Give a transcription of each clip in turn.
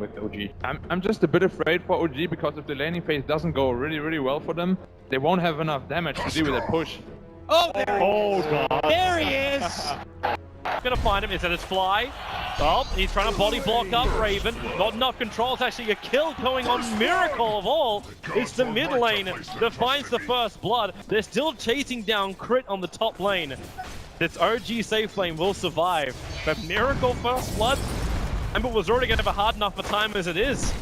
with OG. I'm just a bit afraid for OG because if the laning phase doesn't go really well for them, they won't have enough damage to deal with that push. Oh, there he is. God. There he is. Gonna find him. Is that his fly? Oh, he's trying to body block up Raven. Not enough control. It's actually a kill going on Miracle of all. It's the mid lane that finds the first blood. They're still chasing down Crit on the top lane. This OG safe lane will survive. But Miracle first blood, Ember was already going to have a hard enough a time as it is.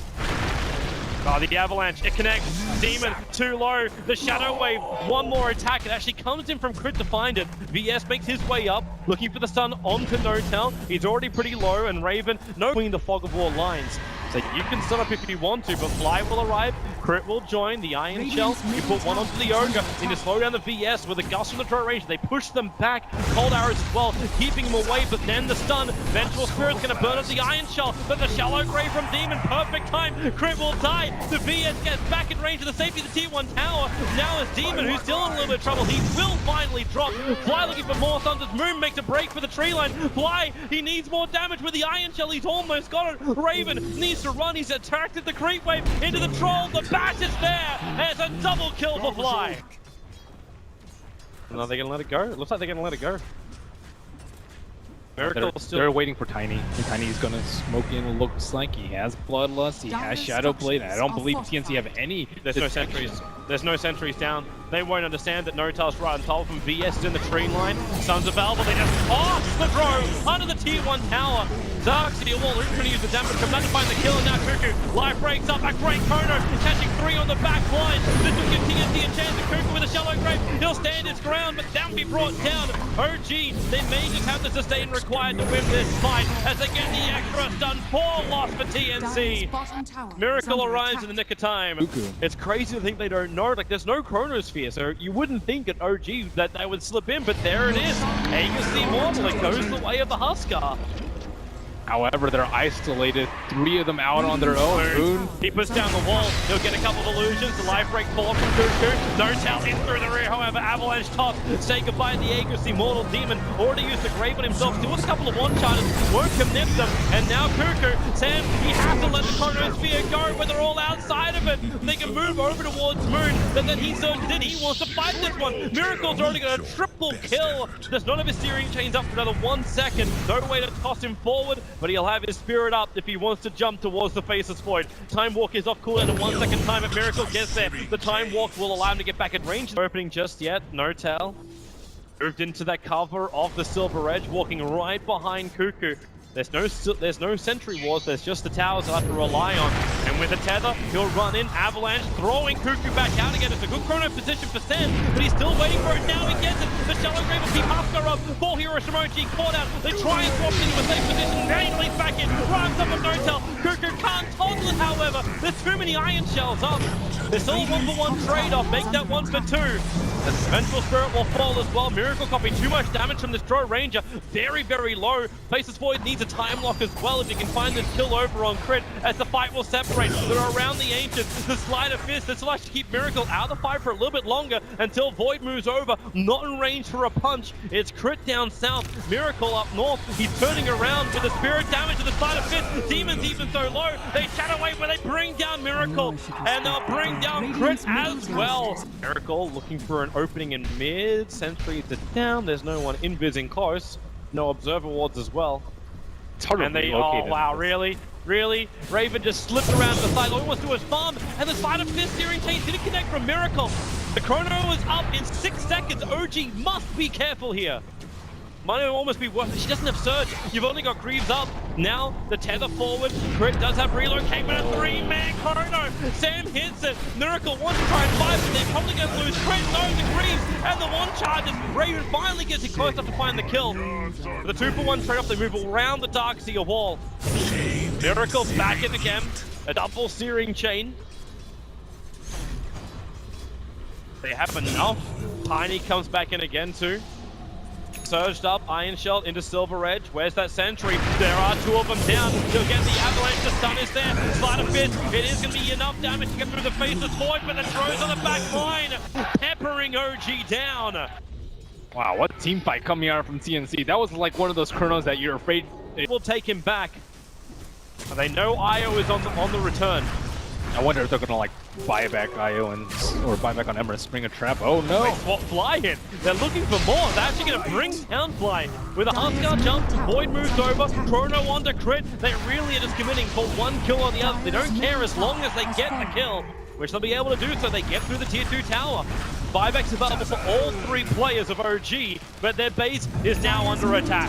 Oh, the avalanche, it connects. Demon, too low. The Shadow Wave, one more attack. It actually comes in from Crit to find it. VS makes his way up, looking for the stun onto N0tail. He's already pretty low, and Raven, between the Fog of War lines. So you can stun up if you want to, but Fly will arrive. Crit will join the Iron Shell. You put one onto the Ogre. Need to slow down the VS with a gust from the turret range. They push them back. Cold arrows as well, keeping them away, but then the stun. Vengeful Spirit's going to burn up the Iron Shell, but the Shallow Grave from Demon, perfect time. Crit will die. The VS gets back in range of the safety of the Tier 1 tower. Now it's Demon, who's still in a little bit of trouble. He will finally drop. Fly looking for more stuns as Moon makes a break for the tree line. Fly, he needs more damage with the Iron Shell. He's almost got it. Raven needs to run. He's attracted the creep wave into the troll. The bat is there. And it's a double kill for Fly. No, they're going to let it go. It looks like they're going to let it go. They're waiting for Tiny. And Tiny's gonna smoke in. Looks like he has Bloodlust, he has Shadow Blade. I don't believe TNC have any. There's no sentries. There's no sentries down. They won't understand that N0tail's right on top of him. VS is in the tree line. Sons of Valve, they just pass the throw under the Tier 1 tower. Darkseid Wall, who's going to use the damage, comes out to find the kill, and now Cuckoo. Life breaks up, a great Kono, catching 3 on the back line. This will give TNC a chance, and Cuckoo with a Shallow Grave. He'll stand his ground, but that will be brought down. OG, they may just have the sustain required to win this fight, as they get the extra stun. 4 loss for TNC. Miracle arrives in the nick of time. It's crazy to think they don't know, like there's no Chronosphere, so you wouldn't think at OG that they would slip in, but there it is. Aegis Immortal, it goes the way of the Huskar. However, they're isolated. 3 of them out on their own. Boone. He puts down the wall. He'll get a couple of illusions. The life break pull up from Cuckoo. N0tail in through the rear. However, Avalanche top. Say goodbye to the Aegis Immortal Demon. Already used the Grave on himself. Still with a couple of one-charters. Won't commit them. And now Cuckoo. Sam, he has to let the Chronosphere go, but they're all outside of it. They can move over towards Moon, but then he surges in. He wants to fight this one. Miracle's already got a triple kill. Does not have his steering chains up for another 1 second. No way to toss him forward, but he'll have his spirit up if he wants to jump towards the Faceless Void. Time Walk is off cooldown in 1 second time, but Miracle gets there. The Time Walk will allow him to get back at range. No opening just yet. N0tail moved into that cover of the Silver Edge, walking right behind Cuckoo. There's no sentry wars, there's just the towers he'll have to rely on. And with a tether, he'll run in. Avalanche throwing Cuckoo back out again. It's a good chrono position for Sam, but he's still waiting for it. Now he gets it. The Shallow Grave will keep Huskar up. 4 Hero Shimoji caught out. They try and swap into a safe position. Now he leads back in. Runs up with N0tail. Cuckoo can't toggle it, however. There's too many Iron Shells up. There's still a 1-for-1 trade-off. Make that 1 for 2. The Vengeful Spirit will fall as well. Miracle copy too much damage from this Drow Ranger. Very, very low. Faceless Void needs a time lock as well if you can find this kill over on Crit, as the fight will separate. They're around the Ancients. The Sleight of Fist, this will actually keep Miracle out of the fight for a little bit longer until Void moves over. Not in range for a punch. It's Crit down south. Miracle up north. He's turning around with the spirit damage to the Sleight of Fist. Demons even so low. They shadow wave where they bring down Miracle, and they'll bring down Crit as well. Miracle looking for an opening in mid. Sentries are down. There's no one invising close. No observer wards as well. And they, oh wow, really? Raven just slipped around to the side, all he wants to do is farm, and the Sleight of Fist steering chain didn't connect from Miracle. The chrono is up in 6 seconds. OG must be careful here. Might almost be worth it. She doesn't have Surge. You've only got Greaves up. Now, the tether forward. Crit does have relocate, but a 3-man chrono. Sam hits it. Miracle wants to try and fight, but they're probably going to lose. Crit knows the Greaves, and the 1 charges. Raven finally gets it close enough to find the kill. For the 2-for-1 trade-off, they move around the Darkseid wall. Miracle back in again. A double steering chain. They have enough. Tiny comes back in again too. Surged up, Iron Shell into Silver Edge. Where's that sentry? There are 2 of them down. He'll get the Avalanche. The stun is there. Sleight of Fist. It is going to be enough damage to get through the Faceless Void, but the throws on the back line, peppering OG down. Wow, what team fight coming out from TNC. That was like one of those chronos that you're afraid It will take him back. They know Io is on the return. I wonder if they're gonna like buy back Io or buy back on Ember and spring a trap. Oh no! They swap Fly in. They're looking for more. They're actually going to bring down Fly. With a Huskar jump, Void moves over, Chrono onto crit. They really are just committing for one kill on the other. They don't care as long as they get the kill, which they'll be able to do so. They get through the tier 2 tower. Buyback's available for all 3 players of OG, but their base is now under attack.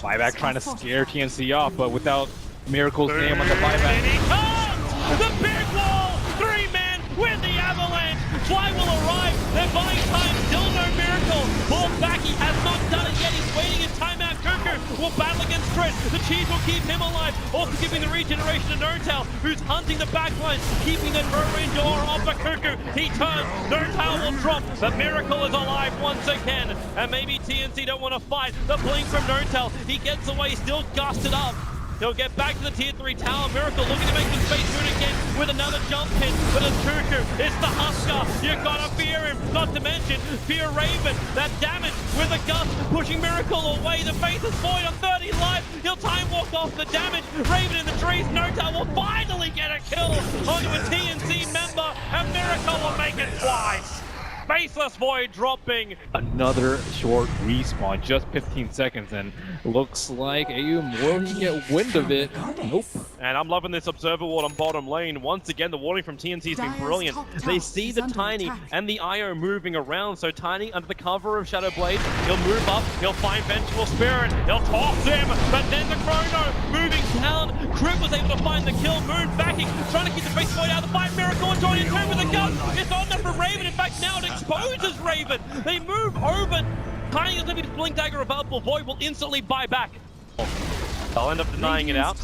Buyback trying to scare TNC off, but without Miracle's name on the buyback. And he comes! The big wall! 3-man with the avalanche! Fly will arrive! They're buying time, still no Miracle! Ball back, he has not done it yet, he's waiting in timeout. Cuckoo will battle against Crit. The cheese will keep him alive, also giving the regeneration to Notail, who's hunting the backline, keeping the no-range aura off the Cuckoo. He turns, Notail will drop, but Miracle is alive once again. And maybe TNC don't want to fight. The blink from Notail, he gets away, still gusted up. He'll get back to the tier 3 tower. Miracle looking to make the space moon again with another jump hit. But it's Cuckoo, it's the Huskar. You gotta fear him. Not to mention, fear Raven. That damage with a gust, pushing Miracle away. The face is void on 30 life. He'll time walk off the damage. Raven in the trees. Notail will finally get a kill onto a TNC member. And Miracle will make it twice. Faceless Void dropping. Another short respawn, just 15 seconds, and looks like AU will get wind of it. Nope. And I'm loving this observer ward on bottom lane. Once again, the warning from TNC has been brilliant. They see the Tiny and the Io moving around, so Tiny under the cover of Shadow Blade, he'll move up, he'll find Vengeful Spirit, he'll toss him, but then the Chrono moving down. Crit was able to find the kill, Moon backing, trying to keep the face void out of the fight. Miracle and joining in with a gun. It's on there for Raven. In fact, now it exposes Raven. They move over. Tiny is going to be Blink Dagger available. Void will instantly buy back. They'll end up denying it out.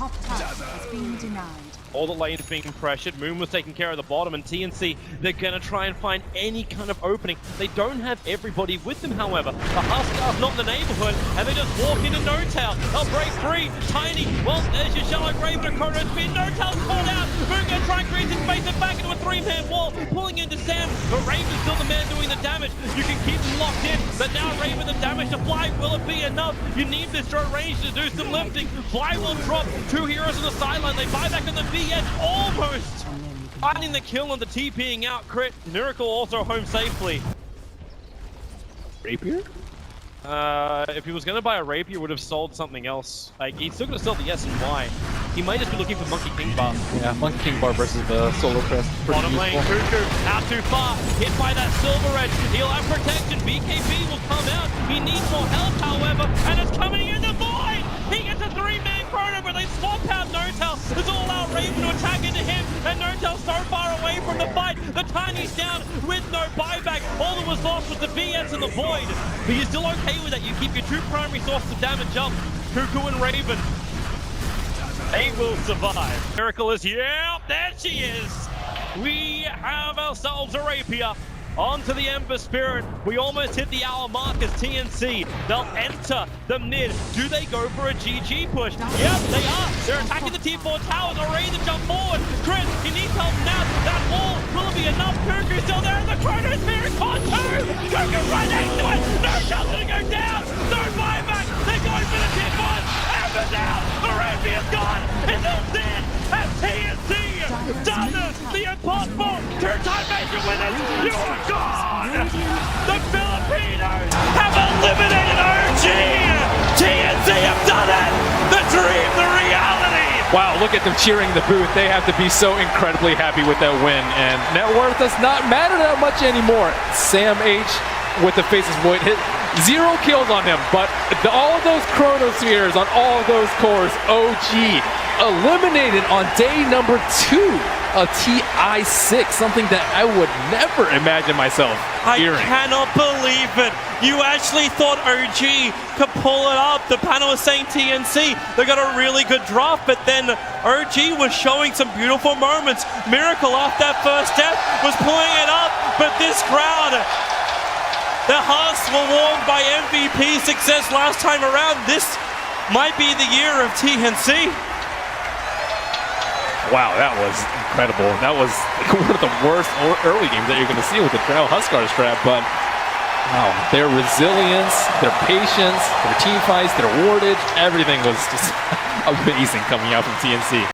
All the lanes being pressured. Moon was taking care of the bottom, and TNC, they're going to try and find any kind of opening. They don't have everybody with them, however. The Huskar's not in the neighborhood, and they just walk into Notail. They'll break free. Tiny, well, there's your Shallow Raven and Chrono Speed. Notail's caught out. Moon going to try and create his space and back into a 3-man wall, pulling into Sam, but Raven's still the man doing the damage. You can keep them locked in, but now Raven the damage to Fly. Will it be enough? You need this short range to do some lifting. Fly will drop. 2 heroes on the sideline. They buy back on the V edge, almost finding the kill on the TPing out. Crit. Miracle also home safely. Rapier? If he was going to buy a Rapier, would have sold something else. Like, he's still going to sell the S and Y. He might just be looking for Monkey King Bar. Yeah, Monkey King Bar versus the Solar Crest. Bottom lane, Cuckoo, out too far. Hit by that Silver Edge. He'll have protection. BKB will come out. He needs more health, however, and it's coming in the void. He gets a 3-man Chrono, but they swap out Notail. There's all-out Raven to attack into him, and Notail's so far away from the fight. The Tiny's down with no buyback. All that was lost was the BS and the Void. But you're still okay with that. You keep your 2 primary sources of damage up. Cuckoo and Raven. They will survive. Miracle is, yeah, there she is. We have ourselves a Rapier. Onto the Ember Spirit. We almost hit the hour mark as TNC. They'll enter the mid. Do they go for a GG push? Yep, they are. They're attacking the tier 4 towers. Are ready to jump forward. Chris, he needs help now. That wall, will it be enough? Cuckoo's still there. And the Chrono Spirit caught 2. Cuckoo right next to it. No shot's gonna go down. No buyback. They're going for the tier 1. Ember's out. The Rapier's gone. It's all dead. And TNC done this. The impossible. 2-time major winners. You are gone. The Filipinos have eliminated OG. TNC have done it. The dream, the reality. Wow, look at them cheering the booth. They have to be so incredibly happy with that win. And net worth does not matter that much anymore. Sam H with the Faceless Void hit 0 kills on him, but all of those Chronospheres on all of those cores, OG eliminated on day number 2 of TI6, something that I would never imagine myself hearing. I cannot believe it. You actually thought OG could pull it up. The panel was saying TNC, they got a really good draft, but then OG was showing some beautiful moments. Miracle off that first step was pulling it up, but this crowd, the hearts were warmed by MVP success last time around. This might be the year of TNC. Wow, that was incredible. That was one of the worst early games that you're going to see with the Trail Huskar strat, but Wow, their resilience, their patience, their team fights, their wardage, everything was just amazing coming out from TNC.